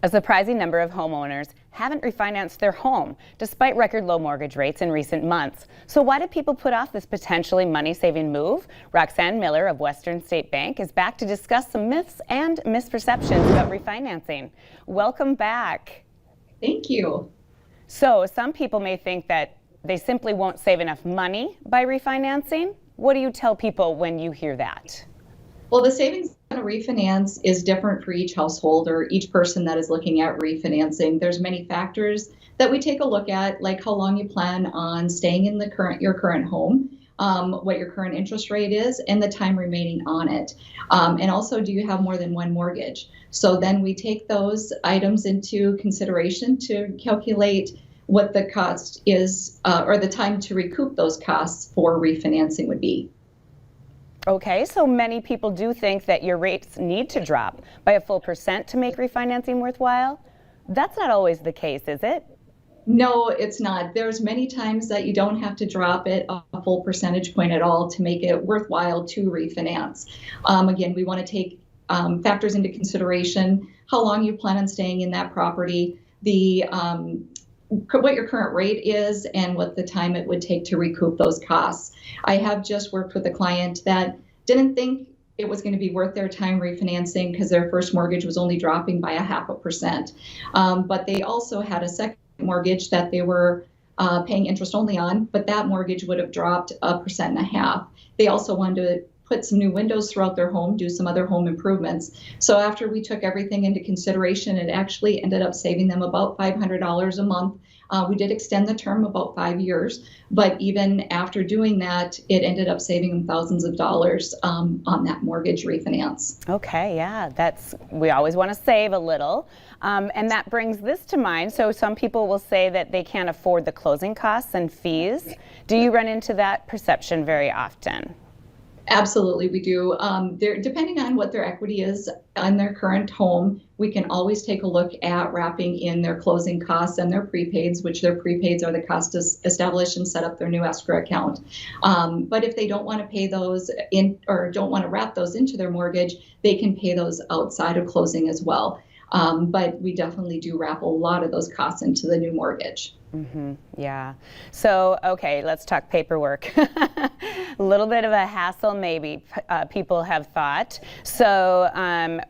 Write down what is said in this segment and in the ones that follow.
A surprising number of homeowners haven't refinanced their home despite record low mortgage rates in recent months. So why do people put off this potentially money-saving move? Roxanne Miller of Western State Bank is back to discuss some myths and misperceptions about refinancing. Welcome back. Thank you. So some people may think that they simply won't save enough money by refinancing. What do you tell people when you hear that? Well, the savings on a refinance is different for each household or each person that is looking at refinancing. There's many factors that we take a look at, like how long you plan on staying in your current home, what your current interest rate is, and the time remaining on it. And also, do you have more than one mortgage? So then we take those items into consideration to calculate what the cost is, or the time to recoup those costs for refinancing would be. Okay, so many people do think that your rates need to drop by a full % to make refinancing worthwhile. That's not always the case, is it? No, it's not. There's many times that you don't have to drop it a full percentage point at all to make it worthwhile to refinance. Again, we want to take factors into consideration: how long you plan on staying in that property, what your current rate is, and what the time it would take to recoup those costs. I have just worked with a client that didn't think it was going to be worth their time refinancing because their first mortgage was only dropping by 0.5%. But they also had a second mortgage that they were paying interest only on, but that mortgage would have dropped 1.5%. They also wanted to put some new windows throughout their home, do some other home improvements. So after we took everything into consideration, it actually ended up saving them about $500 a month. We did extend the term about 5 years, but even after doing that, it ended up saving them thousands of dollars on that mortgage refinance. Okay, yeah, we always want to save a little. And that brings this to mind. So some people will say that they can't afford the closing costs and fees. Do you run into that perception very often? Absolutely, we do. Depending on what their equity is on their current home, we can always take a look at wrapping in their closing costs and their prepaids, which their prepaids are the cost to establish and set up their new escrow account. But if they don't want to pay those in or don't want to wrap those into their mortgage, they can pay those outside of closing as well. But we definitely do wrap a lot of those costs into the new mortgage. Mm-hmm. Yeah. So, okay, let's talk paperwork. A little bit of a hassle, maybe, people have thought. So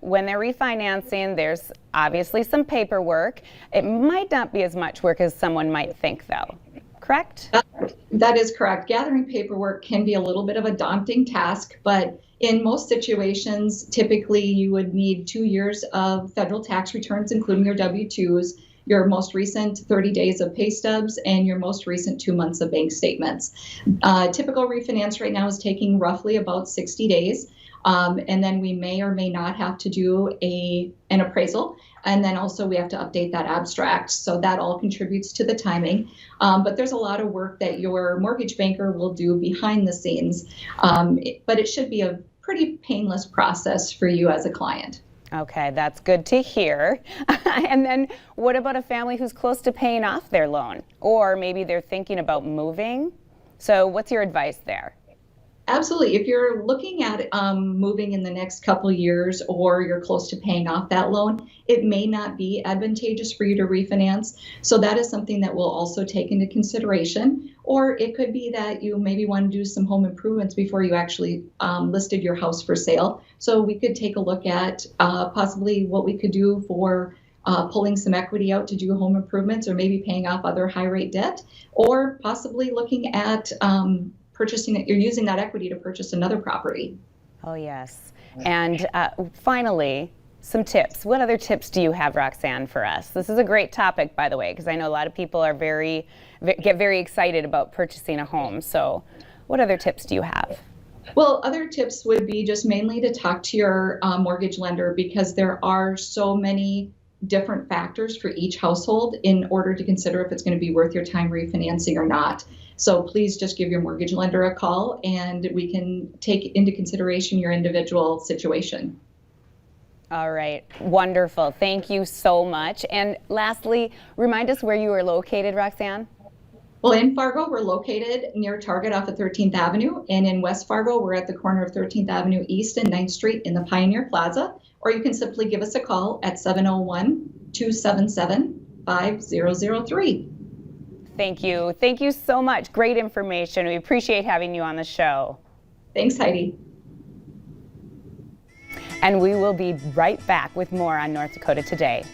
when they're refinancing, there's obviously some paperwork. It might not be as much work as someone might think, though. Correct? That is correct. Gathering paperwork can be a little bit of a daunting task, but in most situations, typically you would need 2 years of federal tax returns, including your W-2s, your most recent 30 days of pay stubs, and your most recent 2 months of bank statements. Typical refinance right now is taking roughly about 60 days. And then we may or may not have to do an appraisal. And then also we have to update that abstract. So that all contributes to the timing. But there's a lot of work that your mortgage banker will do behind the scenes. But it should be a pretty painless process for you as a client. Okay, that's good to hear. And then what about a family who's close to paying off their loan? Or maybe they're thinking about moving? So what's your advice there? Absolutely. If you're looking at moving in the next couple years, or you're close to paying off that loan, it may not be advantageous for you to refinance. So that is something that we'll also take into consideration. Or it could be that you maybe want to do some home improvements before you actually listed your house for sale. So we could take a look at possibly what we could do for pulling some equity out to do home improvements, or maybe paying off other high rate debt, or possibly looking at purchasing it. You're using that equity to purchase another property. Oh, yes. And finally, some tips. What other tips do you have, Roxanne, for us? This is a great topic, by the way, because I know a lot of people are get very excited about purchasing a home. So what other tips do you have? Well, other tips would be just mainly to talk to your mortgage lender, because there are so many different factors for each household in order to consider if it's going to be worth your time refinancing or not. So please just give your mortgage lender a call, and we can take into consideration your individual situation. All right. Wonderful. Thank you so much. And lastly, remind us where you are located, Roxanne. Well, in Fargo, we're located near Target off of 13th Avenue. And in West Fargo, we're at the corner of 13th Avenue East and 9th Street in the Pioneer Plaza. Or you can simply give us a call at 701 888-277-5003. Thank you. Thank you so much. Great information. We appreciate having you on the show. Thanks, Heidi. And we will be right back with more on North Dakota Today.